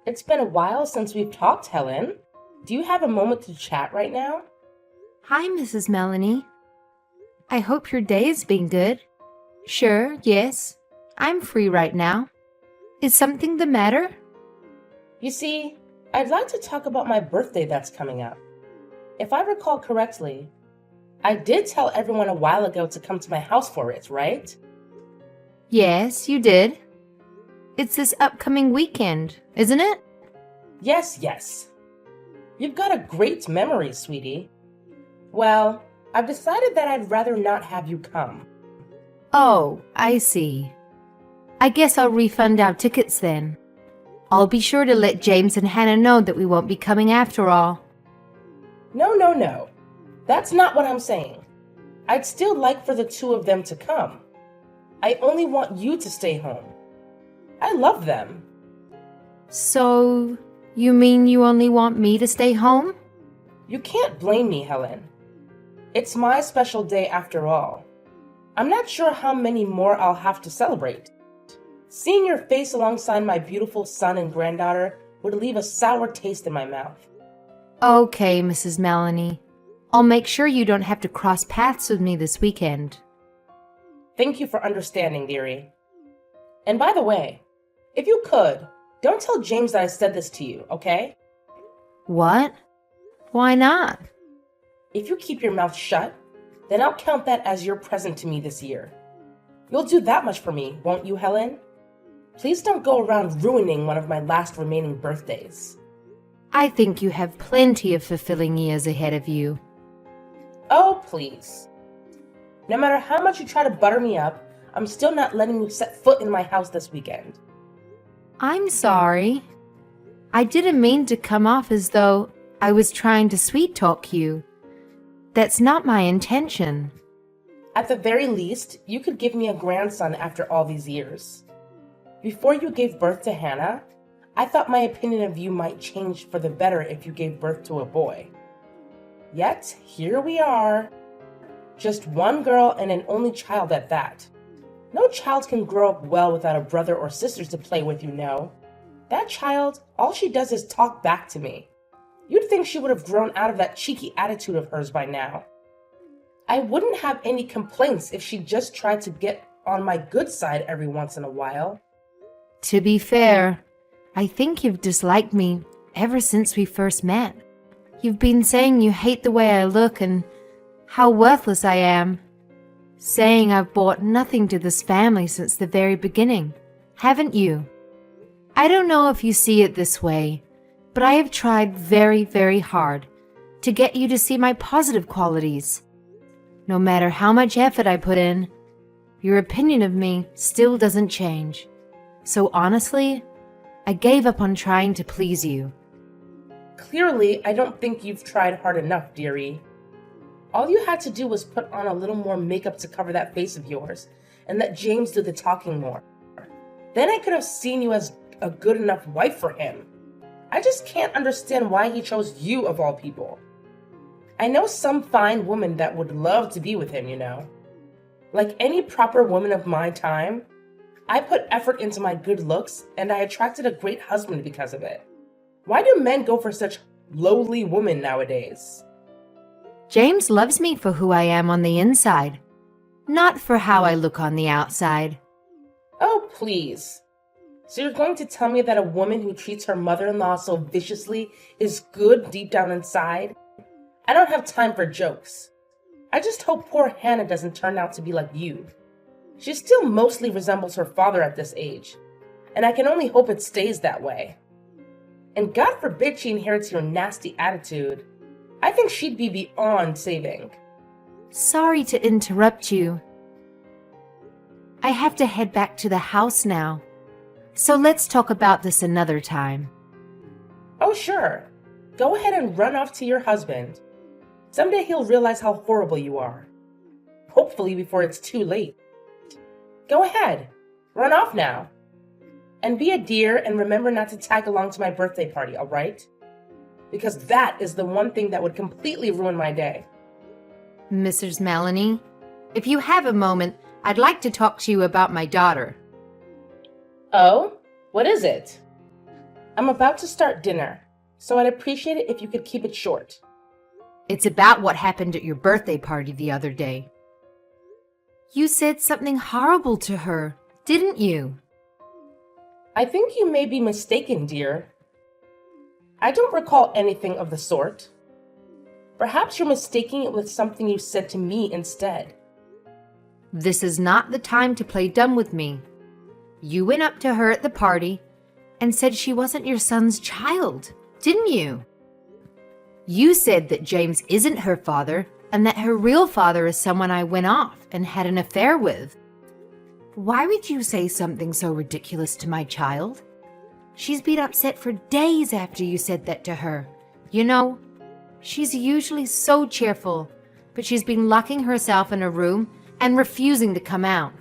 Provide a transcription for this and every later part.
It's been a while since we've talked, Helen. Do you have a moment to chat right now? Hi, Mrs. Melanie. I hope your day has been good. Sure, yes. I'm free right now. Is something the matter? You see, I'd like to talk about my birthday that's coming up. If I recall correctly, I did tell everyone a while ago to come to my house for it, right? Yes, you did. It's this upcoming weekend, isn't it? Yes. You've got a great memory, sweetie. Well, I've decided that I'd rather not have you come. Oh, I see. I guess I'll refund our tickets then. I'll be sure to let James and Hannah know that we won't be coming after all. No. That's not what I'm saying. I'd still like for the two of them to come. I only want you to stay home. I love them. So, you mean you only want me to stay home? You can't blame me, Helen. It's my special day after all. I'm not sure how many more I'll have to celebrate. Seeing your face alongside my beautiful son and granddaughter would leave a sour taste in my mouth. Okay, Mrs. Melanie. I'll make sure you don't have to cross paths with me this weekend. Thank you for understanding, dearie. And by the way, if you could, don't tell James that I said this to you, okay? What? Why not? If you keep your mouth shut, then I'll count that as your present to me this year. You'll do that much for me, won't you, Helen? Please don't go around ruining one of my last remaining birthdays. I think you have plenty of fulfilling years ahead of you. Oh, please. No matter how much you try to butter me up, I'm still not letting you set foot in my house this weekend. I'm sorry. I didn't mean to come off as though I was trying to sweet talk you. That's not my intention. At the very least, you could give me a grandson after all these years. Before you gave birth to Hannah, I thought my opinion of you might change for the better if you gave birth to a boy. Yet, here we are. Just one girl and an only child at that. No child can grow up well without a brother or sisters to play with, you know. That child, all she does is talk back to me. You'd think she would have grown out of that cheeky attitude of hers by now. I wouldn't have any complaints if she just tried to get on my good side every once in a while. To be fair, I think you've disliked me ever since we first met. You've been saying you hate the way I look and how worthless I am. Saying I've brought nothing to this family since the very beginning, haven't you? I don't know if you see it this way, but I have tried very, very hard to get you to see my positive qualities. No matter how much effort I put in, your opinion of me still doesn't change. So honestly, I gave up on trying to please you. Clearly, I don't think you've tried hard enough, dearie. All you had to do was put on a little more makeup to cover that face of yours, and let James do the talking more. Then I could have seen you as a good enough wife for him. I just can't understand why he chose you of all people. I know some fine woman that would love to be with him, you know. Like any proper woman of my time, I put effort into my good looks, and I attracted a great husband because of it. Why do men go for such lowly women nowadays? James loves me for who I am on the inside, not for how I look on the outside. Oh, please. So you're going to tell me that a woman who treats her mother-in-law so viciously is good deep down inside? I don't have time for jokes. I just hope poor Hannah doesn't turn out to be like you. She still mostly resembles her father at this age, and I can only hope it stays that way. And God forbid she inherits your nasty attitude. I think she'd be beyond saving. Sorry to interrupt you. I have to head back to the house now. So let's talk about this another time. Oh, sure. Go ahead and run off to your husband. Someday he'll realize how horrible you are. Hopefully before it's too late. Go ahead. Run off now. And be a dear and remember not to tag along to my birthday party, all right? Because that is the one thing that would completely ruin my day. Mrs. Melanie, if you have a moment, I'd like to talk to you about my daughter. Oh? What is it? I'm about to start dinner, so I'd appreciate it if you could keep it short. It's about what happened at your birthday party the other day. You said something horrible to her, didn't you? I think you may be mistaken, dear. I don't recall anything of the sort. Perhaps you're mistaking it with something you said to me instead. This is not the time to play dumb with me. You went up to her at the party and said she wasn't your son's child, didn't you? You said that James isn't her father and that her real father is someone I went off and had an affair with. Why would you say something so ridiculous to my child? She's been upset for days after you said that to her. You know, she's usually so cheerful, but she's been locking herself in a room and refusing to come out.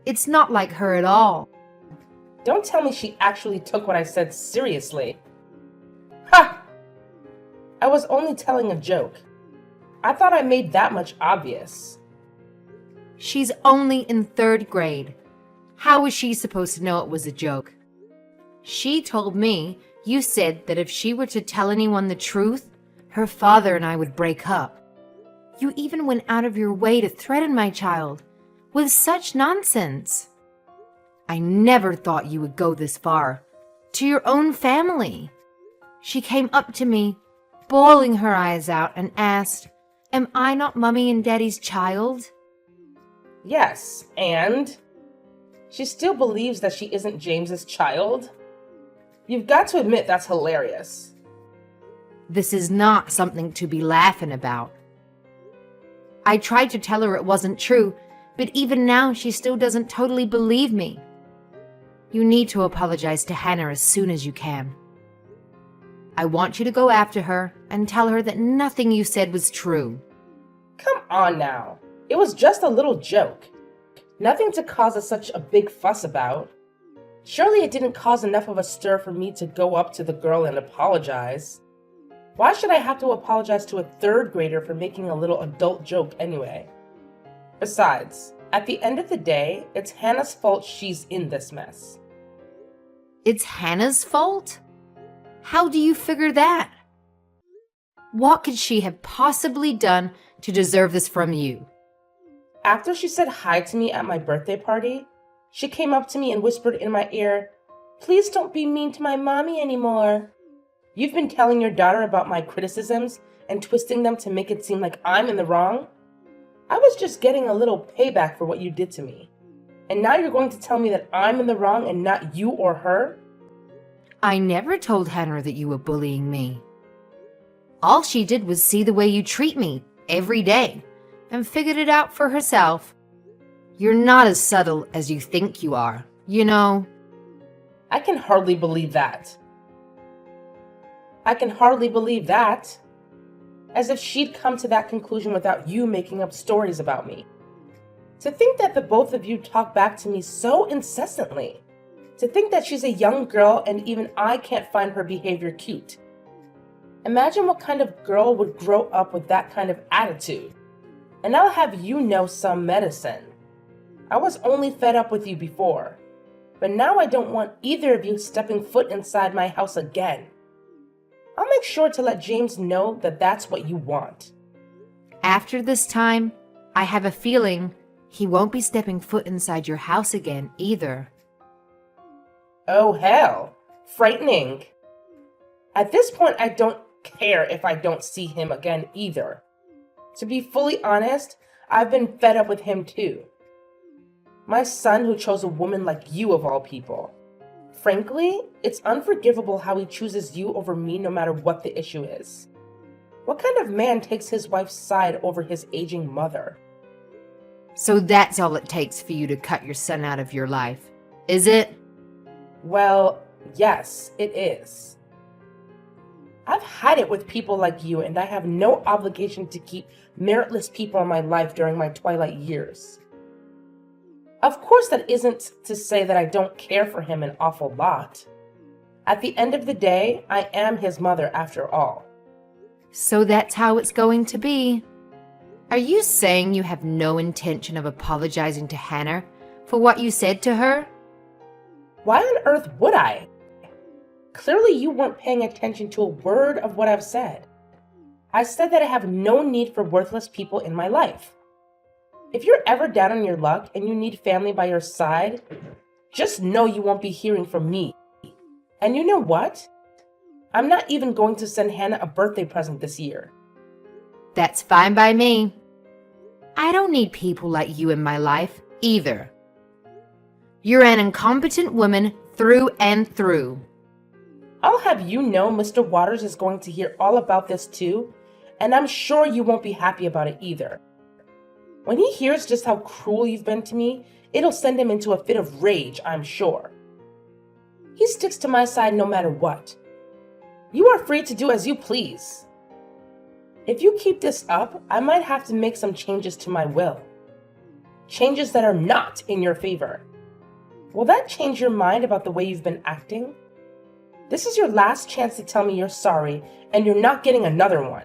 It's not like her at all. Don't tell me she actually took what I said seriously. Ha! I was only telling a joke. I thought I made that much obvious. She's only in 3rd grade. How was she supposed to know it was a joke? She told me you said that if she were to tell anyone the truth, her father and I would break up. You even went out of your way to threaten my child with such nonsense. I never thought you would go this far. To your own family. She came up to me, bawling her eyes out, and asked, "Am I not Mommy and Daddy's child?" Yes, and? She still believes that she isn't James's child? You've got to admit that's hilarious. This is not something to be laughing about. I tried to tell her it wasn't true, but even now she still doesn't totally believe me. You need to apologize to Hannah as soon as you can. I want you to go after her and tell her that nothing you said was true. Come on now. It was just a little joke. Nothing to cause such a big fuss about. Surely it didn't cause enough of a stir for me to go up to the girl and apologize. Why should I have to apologize to a 3rd grader for making a little adult joke anyway? Besides, at the end of the day, it's Hannah's fault she's in this mess. It's Hannah's fault? How do you figure that? What could she have possibly done to deserve this from you? After she said hi to me at my birthday party, she came up to me and whispered in my ear, "Please don't be mean to my mommy anymore. You've been telling your daughter about my criticisms and twisting them to make it seem like I'm in the wrong. I was just getting a little payback for what you did to me. And now you're going to tell me that I'm in the wrong and not you or her?" I never told Hannah that you were bullying me. All she did was see the way you treat me every day and figured it out for herself. You're not as subtle as you think you are, you know. I can hardly believe that. I can hardly believe that. As if she'd come to that conclusion without you making up stories about me. To think that the both of you talk back to me so incessantly. To think that she's a young girl and even I can't find her behavior cute. Imagine what kind of girl would grow up with that kind of attitude. And I'll have you know some medicine. I was only fed up with you before. But now I don't want either of you stepping foot inside my house again. I'll make sure to let James know that that's what you want. After this time, I have a feeling he won't be stepping foot inside your house again either. Oh hell, frightening. At this point, I don't care if I don't see him again either. To be fully honest, I've been fed up with him too. My son who chose a woman like you of all people. Frankly, it's unforgivable how he chooses you over me no matter what the issue is. What kind of man takes his wife's side over his aging mother? So that's all it takes for you to cut your son out of your life, is it? Well, yes, it is. I've had it with people like you, and I have no obligation to keep meritless people in my life during my twilight years. Of course, that isn't to say that I don't care for him an awful lot. At the end of the day, I am his mother after all. So that's how it's going to be. Are you saying you have no intention of apologizing to Hannah for what you said to her? Why on earth would I? Clearly, you weren't paying attention to a word of what I've said. I said that I have no need for worthless people in my life. If you're ever down on your luck and you need family by your side, just know you won't be hearing from me. And you know what? I'm not even going to send Hannah a birthday present this year. That's fine by me. I don't need people like you in my life, either. You're an incompetent woman through and through. I'll have you know Mr. Waters is going to hear all about this too, and I'm sure you won't be happy about it either. When he hears just how cruel you've been to me, it'll send him into a fit of rage, I'm sure. He sticks to my side no matter what. You are free to do as you please. If you keep this up, I might have to make some changes to my will. Changes that are not in your favor. Will that change your mind about the way you've been acting? This is your last chance to tell me you're sorry, and you're not getting another one.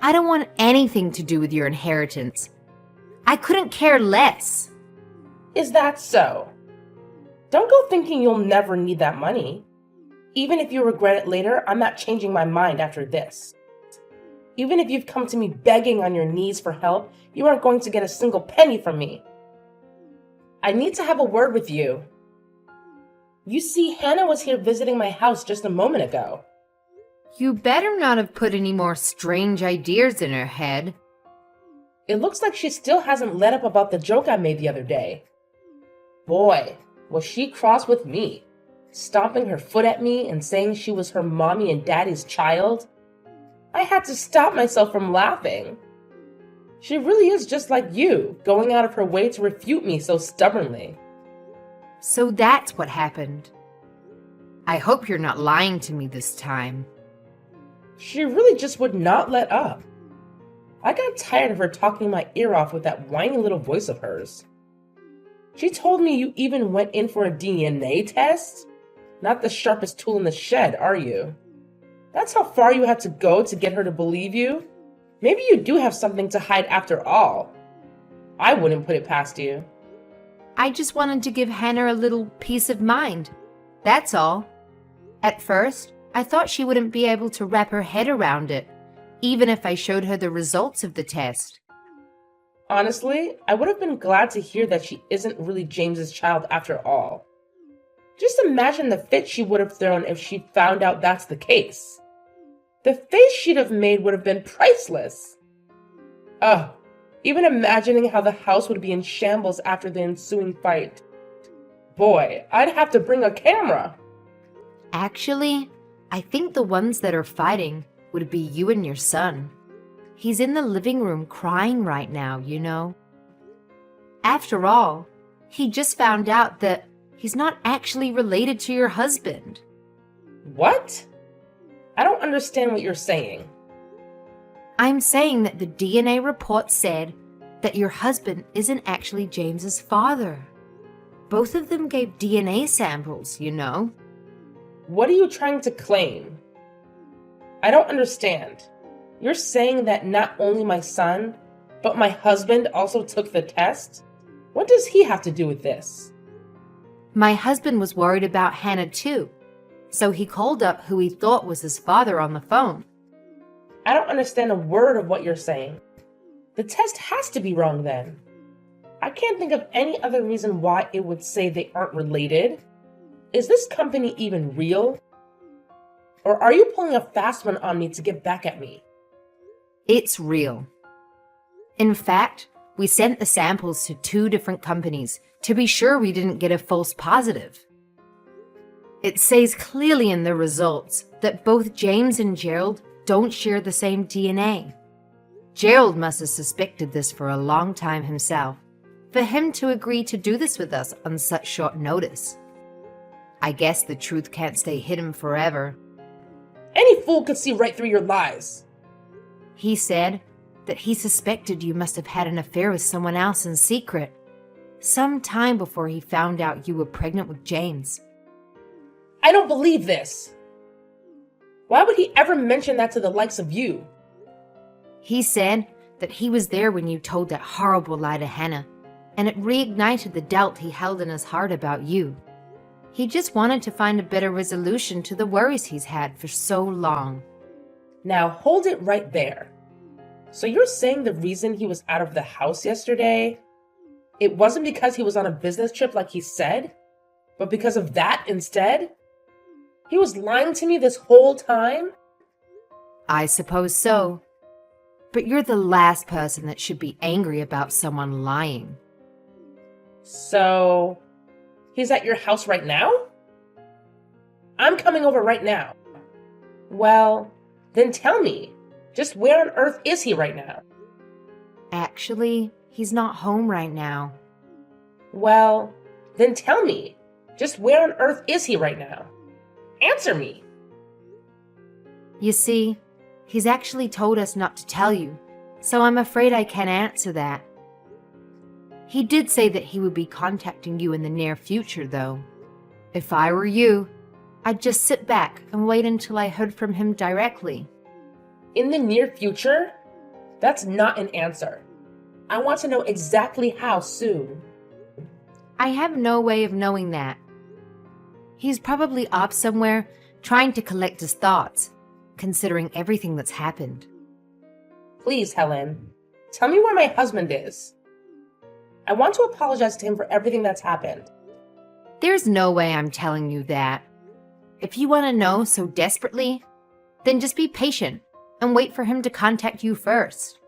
I don't want anything to do with your inheritance. I couldn't care less. Is that so? Don't go thinking you'll never need that money. Even if you regret it later, I'm not changing my mind after this. Even if you've come to me begging on your knees for help, you aren't going to get a single penny from me. I need to have a word with you. You see, Hannah was here visiting my house just a moment ago. You better not have put any more strange ideas in her head. It looks like she still hasn't let up about the joke I made the other day. Boy, was she cross with me, stomping her foot at me and saying she was her mommy and daddy's child. I had to stop myself from laughing. She really is just like you, going out of her way to refute me so stubbornly. So that's what happened. I hope you're not lying to me this time. She really just would not let up. I got tired of her talking my ear off with that whiny little voice of hers. She told me you even went in for a DNA test? Not the sharpest tool in the shed, are you? That's how far you had to go to get her to believe you? Maybe you do have something to hide after all. I wouldn't put it past you. I just wanted to give Hannah a little peace of mind. That's all. At first, I thought she wouldn't be able to wrap her head around it, even if I showed her the results of the test. Honestly, I would have been glad to hear that she isn't really James's child after all. Just imagine the fit she would have thrown if she found out that's the case. The face she'd have made would have been priceless. Ugh, even imagining how the house would be in shambles after the ensuing fight. Boy, I'd have to bring a camera. Actually, I think the ones that are fighting would be you and your son. He's in the living room crying right now, you know. After all, he just found out that he's not actually related to your husband. What? I don't understand what you're saying. I'm saying that the DNA report said that your husband isn't actually James's father. Both of them gave DNA samples, you know. What are you trying to claim? I don't understand. You're saying that not only my son, but my husband also took the test? What does he have to do with this? My husband was worried about Hannah too, so he called up who he thought was his father on the phone. I don't understand a word of what you're saying. The test has to be wrong then. I can't think of any other reason why it would say they aren't related. Is this company even real? Or are you pulling a fast one on me to get back at me? It's real. In fact, we sent the samples to 2 different companies to be sure we didn't get a false positive. It says clearly in the results that both James and Gerald don't share the same DNA. Gerald must have suspected this for a long time himself, for him to agree to do this with us on such short notice. I guess the truth can't stay hidden forever. Any fool could see right through your lies. He said that he suspected you must have had an affair with someone else in secret, some time before he found out you were pregnant with James. I don't believe this. Why would he ever mention that to the likes of you? He said that he was there when you told that horrible lie to Hannah, and it reignited the doubt he held in his heart about you. He just wanted to find a better resolution to the worries he's had for so long. Now hold it right there. So you're saying the reason he was out of the house yesterday, it wasn't because he was on a business trip like he said, but because of that instead? He was lying to me this whole time? I suppose so. But you're the last person that should be angry about someone lying. So, he's at your house right now? I'm coming over right now. Well, then tell me, just where on earth is he right now? Actually, he's not home right now. Well, then tell me, just where on earth is he right now? Answer me. You see, he's actually told us not to tell you, so I'm afraid I can't answer that. He did say that he would be contacting you in the near future, though. If I were you, I'd just sit back and wait until I heard from him directly. In the near future? That's not an answer. I want to know exactly how soon. I have no way of knowing that. He's probably up somewhere trying to collect his thoughts, considering everything that's happened. Please, Helen, tell me where my husband is. I want to apologize to him for everything that's happened. There's no way I'm telling you that. If you want to know so desperately, then just be patient and wait for him to contact you first.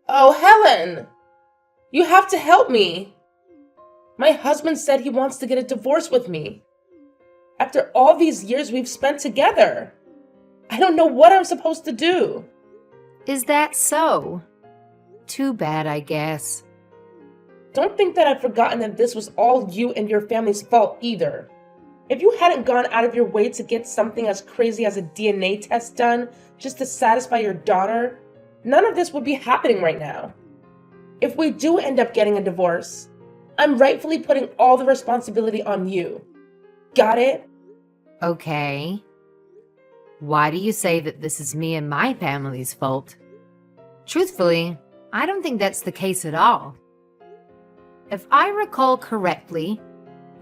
Oh, Helen! You have to help me! My husband said he wants to get a divorce with me. After all these years we've spent together. I don't know what I'm supposed to do. Is that so? Too bad, I guess. Don't think that I've forgotten that this was all you and your family's fault either. If you hadn't gone out of your way to get something as crazy as a DNA test done just to satisfy your daughter, none of this would be happening right now. If we do end up getting a divorce, I'm rightfully putting all the responsibility on you. Got it? Okay. Why do you say that this is me and my family's fault? Truthfully, I don't think that's the case at all. If I recall correctly,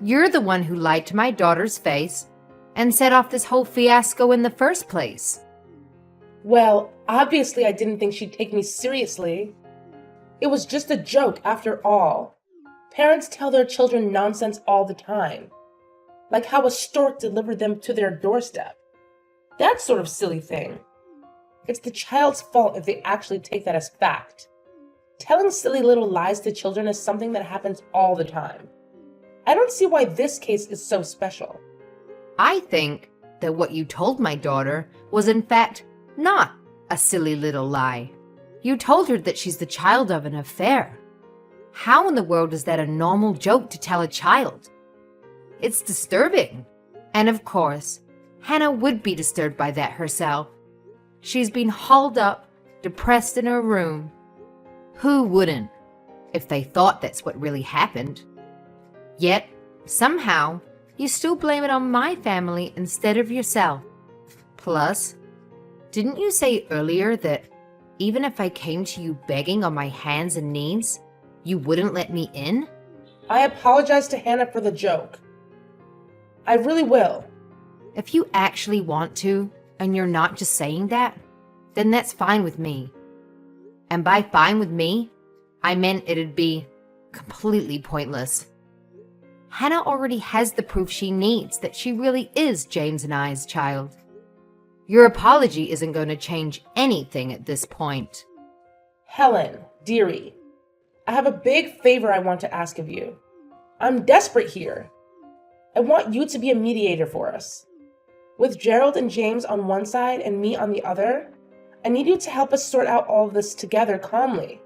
you're the one who lied to my daughter's face and set off this whole fiasco in the first place. Well, obviously I didn't think she'd take me seriously. It was just a joke after all. Parents tell their children nonsense all the time. Like how a stork delivered them to their doorstep. That sort of silly thing. It's the child's fault if they actually take that as fact. Telling silly little lies to children is something that happens all the time. I don't see why this case is so special. I think that what you told my daughter was in fact not a silly little lie. You told her that she's the child of an affair. How in the world is that a normal joke to tell a child? It's disturbing. And of course, Hannah would be disturbed by that herself. She's been hauled up, depressed in her room. Who wouldn't, if they thought that's what really happened? Yet, somehow, you still blame it on my family instead of yourself. Plus, didn't you say earlier that even if I came to you begging on my hands and knees, you wouldn't let me in? I apologize to Hannah for the joke. I really will. If you actually want to, and you're not just saying that, then that's fine with me. And by fine with me, I meant it'd be completely pointless. Hannah already has the proof she needs that she really is James and I's child. Your apology isn't going to change anything at this point. Helen, dearie, I have a big favor I want to ask of you. I'm desperate here. I want you to be a mediator for us. With Gerald and James on one side and me on the other, I need you to help us sort out all of this together calmly.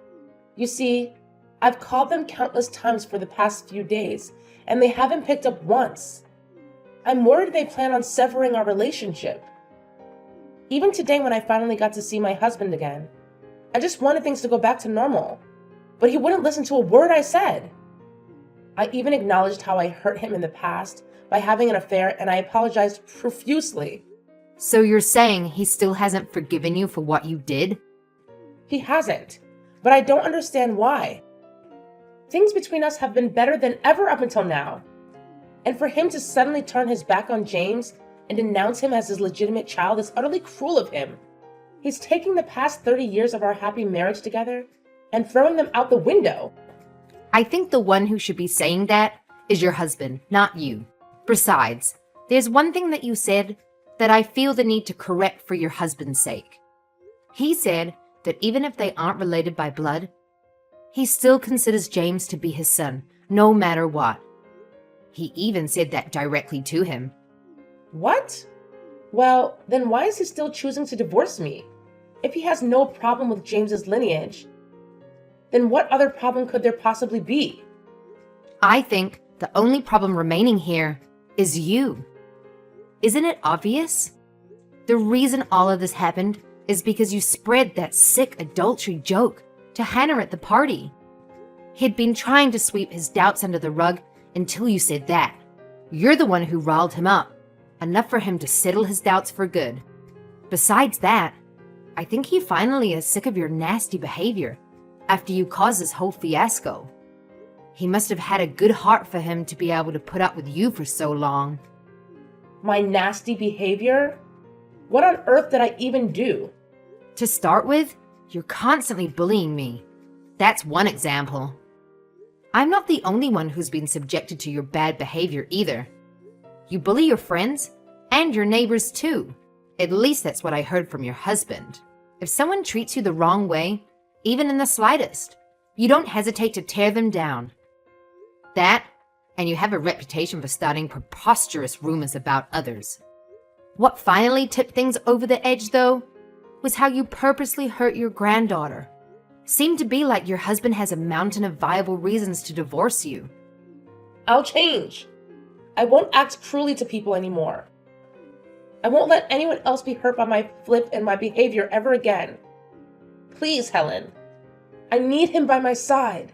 You see, I've called them countless times for the past few days, and they haven't picked up once. I'm worried they plan on severing our relationship. Even today when I finally got to see my husband again, I just wanted things to go back to normal, but he wouldn't listen to a word I said. I even acknowledged how I hurt him in the past by having an affair, and I apologized profusely. So you're saying he still hasn't forgiven you for what you did? He hasn't, but I don't understand why. Things between us have been better than ever up until now. And for him to suddenly turn his back on James and denounce him as his legitimate child is utterly cruel of him. He's taking the past 30 years of our happy marriage together and throwing them out the window. I think the one who should be saying that is your husband, not you. Besides, there's one thing that you said that I feel the need to correct for your husband's sake. He said that even if they aren't related by blood, he still considers James to be his son, no matter what. He even said that directly to him. What? Well, then why is he still choosing to divorce me? If he has no problem with James's lineage, then what other problem could there possibly be? I think the only problem remaining here is you. Isn't it obvious? The reason all of this happened is because you spread that sick adultery joke to Hannah at the party. He'd been trying to sweep his doubts under the rug until you said that. You're the one who riled him up, enough for him to settle his doubts for good. Besides that, I think he finally is sick of your nasty behavior after you caused this whole fiasco. He must have had a good heart for him to be able to put up with you for so long. My nasty behavior? What on earth did I even do? To start with, you're constantly bullying me. That's one example. I'm not the only one who's been subjected to your bad behavior either. You bully your friends and your neighbors too. At least that's what I heard from your husband. If someone treats you the wrong way, even in the slightest, you don't hesitate to tear them down. That, and you have a reputation for starting preposterous rumors about others. What finally tipped things over the edge, though, was how you purposely hurt your granddaughter. Seemed to be like your husband has a mountain of viable reasons to divorce you. I'll change. I won't act cruelly to people anymore. I won't let anyone else be hurt by my flip and my behavior ever again. Please, Helen. I need him by my side.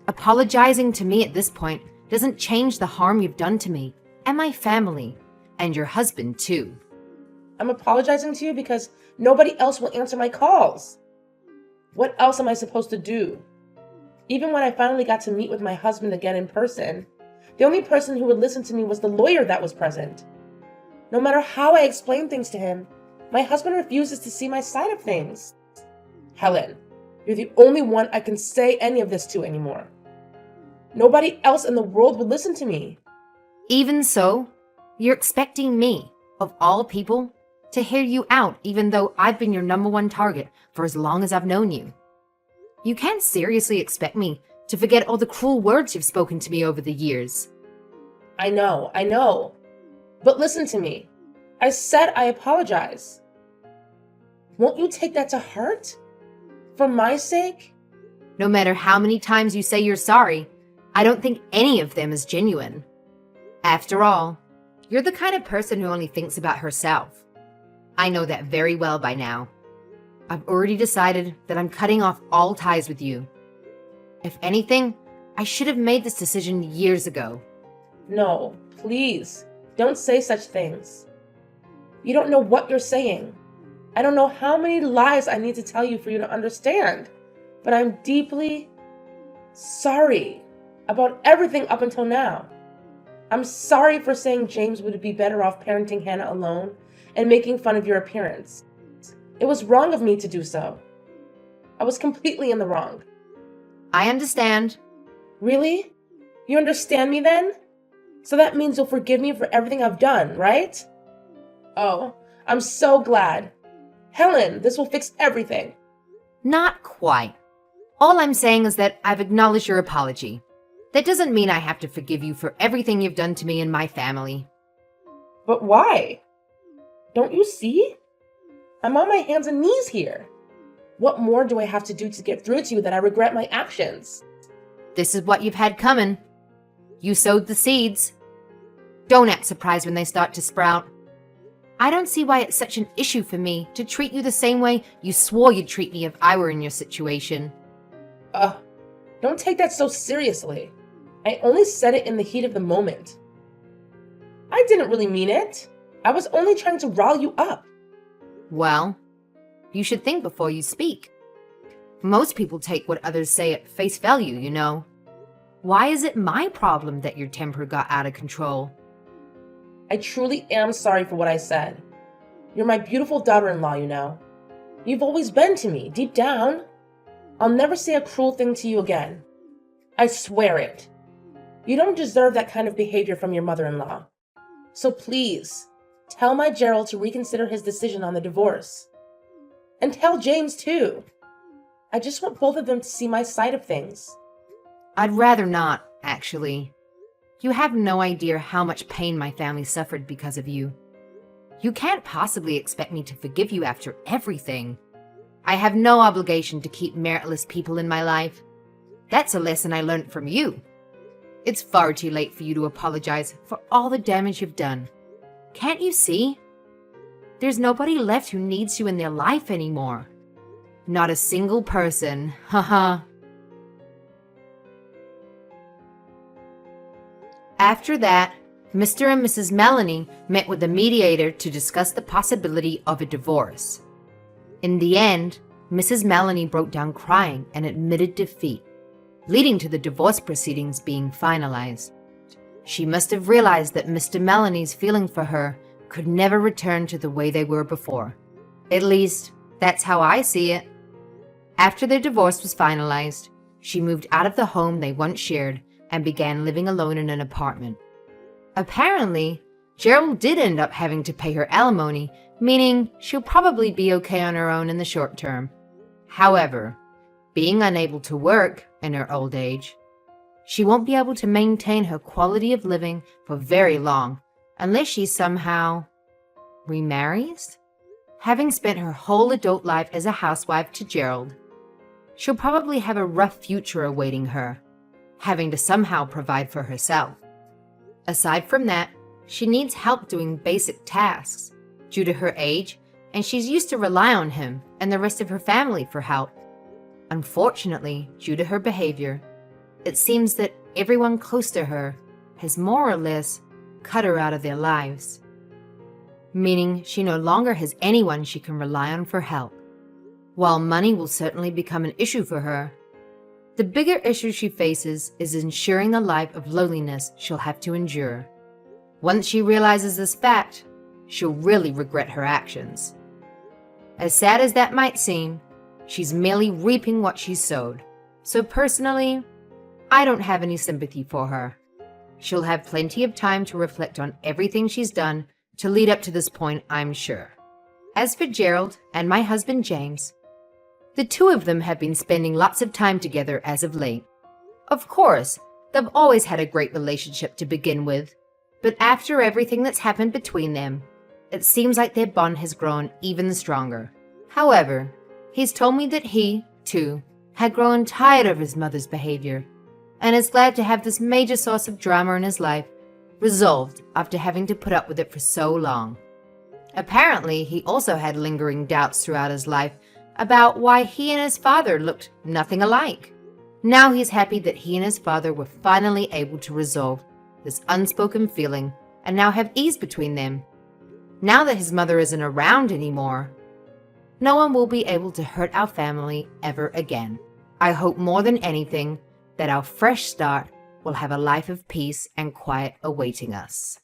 Apologizing to me at this point doesn't change the harm you've done to me and my family, and your husband too. I'm apologizing to you because nobody else will answer my calls. What else am I supposed to do? Even when I finally got to meet with my husband again in person, the only person who would listen to me was the lawyer that was present. No matter how I explain things to him, my husband refuses to see my side of things. Helen, you're the only one I can say any of this to anymore. Nobody else in the world would listen to me. Even so, you're expecting me, of all people, to hear you out even though I've been your number one target for as long as I've known you. You can't seriously expect me to forget all the cruel words you've spoken to me over the years. I know. But listen to me. I said I apologize. Won't you take that to heart? For my sake? No matter how many times you say you're sorry, I don't think any of them is genuine. After all, you're the kind of person who only thinks about herself. I know that very well by now. I've already decided that I'm cutting off all ties with you. If anything, I should have made this decision years ago. No, please, don't say such things. You don't know what you're saying. I don't know how many lies I need to tell you for you to understand, but I'm deeply sorry about everything up until now. I'm sorry for saying James would be better off parenting Hannah alone and making fun of your appearance. It was wrong of me to do so. I was completely in the wrong. I understand. Really? You understand me then? So that means you'll forgive me for everything I've done, right? Oh, I'm so glad. Helen, this will fix everything. Not quite. All I'm saying is that I've acknowledged your apology. That doesn't mean I have to forgive you for everything you've done to me and my family. But why? Don't you see? I'm on my hands and knees here. What more do I have to do to get through to you that I regret my actions? This is what you've had coming. You sowed the seeds. Don't act surprised when they start to sprout. I don't see why it's such an issue for me to treat you the same way you swore you'd treat me if I were in your situation. Don't take that so seriously. I only said it in the heat of the moment. I didn't really mean it. I was only trying to rile you up. Well, you should think before you speak. Most people take what others say at face value, you know. Why is it my problem that your temper got out of control? I truly am sorry for what I said. You're my beautiful daughter-in-law, you know. You've always been to me, deep down. I'll never say a cruel thing to you again. I swear it. You don't deserve that kind of behavior from your mother-in-law. So please, tell my Gerald to reconsider his decision on the divorce. And tell James too. I just want both of them to see my side of things. I'd rather not, actually. You have no idea how much pain my family suffered because of you. You can't possibly expect me to forgive you after everything. I have no obligation to keep meritless people in my life. That's a lesson I learned from you. It's far too late for you to apologize for all the damage you've done. Can't you see? There's nobody left who needs you in their life anymore. Not a single person, haha. After that, Mr. and Mrs. Melanie met with the mediator to discuss the possibility of a divorce. In the end, Mrs. Melanie broke down crying and admitted defeat, leading to the divorce proceedings being finalized. She must have realized that Mr. Melanie's feeling for her could never return to the way they were before. At least, that's how I see it. After their divorce was finalized, she moved out of the home they once shared and began living alone in an apartment. Apparently, Gerald did end up having to pay her alimony, meaning she'll probably be okay on her own in the short term. However, being unable to work in her old age, she won't be able to maintain her quality of living for very long unless she somehow remarries. Having spent her whole adult life as a housewife to Gerald, she'll probably have a rough future awaiting her, having to somehow provide for herself. Aside from that, she needs help doing basic tasks due to her age, and she's used to rely on him and the rest of her family for help. Unfortunately, due to her behavior, it seems that everyone close to her has more or less cut her out of their lives, meaning she no longer has anyone she can rely on for help. While money will certainly become an issue for her, the bigger issue she faces is ensuring the life of loneliness she'll have to endure. Once she realizes this fact, she'll really regret her actions. As sad as that might seem, she's merely reaping what she's sowed. So personally, I don't have any sympathy for her. She'll have plenty of time to reflect on everything she's done to lead up to this point, I'm sure. As for Gerald and my husband James, the two of them have been spending lots of time together as of late. Of course, they've always had a great relationship to begin with, but after everything that's happened between them, it seems like their bond has grown even stronger. However, he's told me that he, too, had grown tired of his mother's behavior, and is glad to have this major source of drama in his life resolved after having to put up with it for so long. Apparently, he also had lingering doubts throughout his life about why he and his father looked nothing alike. Now he's happy that he and his father were finally able to resolve this unspoken feeling and now have ease between them. Now that his mother isn't around anymore, no one will be able to hurt our family ever again. I hope more than anything that our fresh start will have a life of peace and quiet awaiting us.